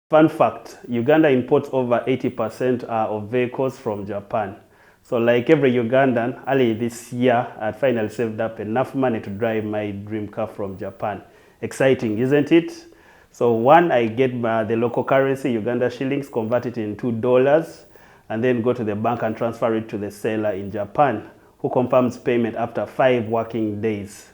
Fun fact, Uganda imports over 80% of vehicles from Japan. So like every Ugandan, early this year, I finally saved up enough money to drive my dream car from Japan. Exciting, isn't it? So one, I get the local currency, Uganda shillings, convert it into $2, and then go to the bank and transfer it to the seller in Japan, who confirms payment after 5 working days.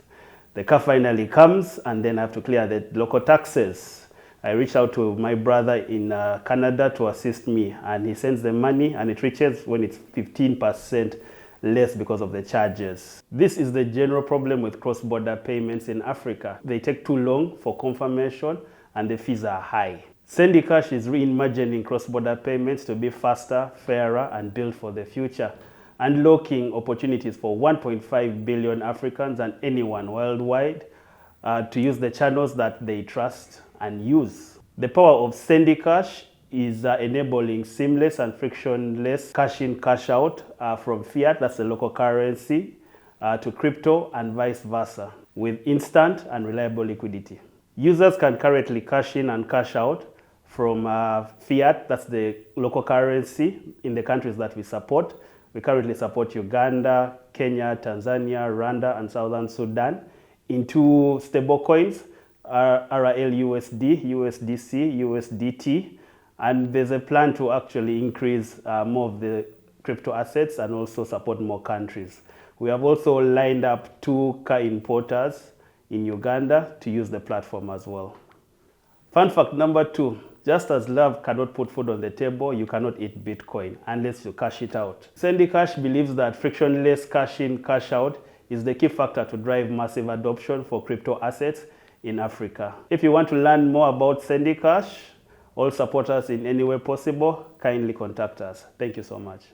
The car finally comes, and then I have to clear the local taxes. I reached out to my brother in Canada to assist me, and he sends the money, and it reaches when it's 15% less because of the charges. This is the general problem with cross-border payments in Africa. They take too long for confirmation, and the fees are high. SendiCash is reimagining cross-border payments to be faster, fairer, and built for the future, unlocking opportunities for 1.5 billion Africans and anyone worldwide to use the channels that they trust and use. The power of SendiCash is enabling seamless and frictionless cash in, cash out from fiat, that's the local currency, to crypto and vice versa, with instant and reliable liquidity. Users can currently cash in and cash out from fiat, that's the local currency, in the countries that we support. We currently support Uganda, Kenya, Tanzania, Rwanda, and Southern Sudan, into stablecoins, RLUSD, USDC, USDT, and there's a plan to actually increase more of the crypto assets and also support more countries. We have also lined up 2 car importers in Uganda to use the platform as well. Fun fact number 2, just as love cannot put food on the table, you cannot eat Bitcoin unless you cash it out. SendiCash believes that frictionless cash in, cash out is the key factor to drive massive adoption for crypto assets in Africa. If you want to learn more about SendiCash or support us in any way possible, kindly contact us. Thank you so much.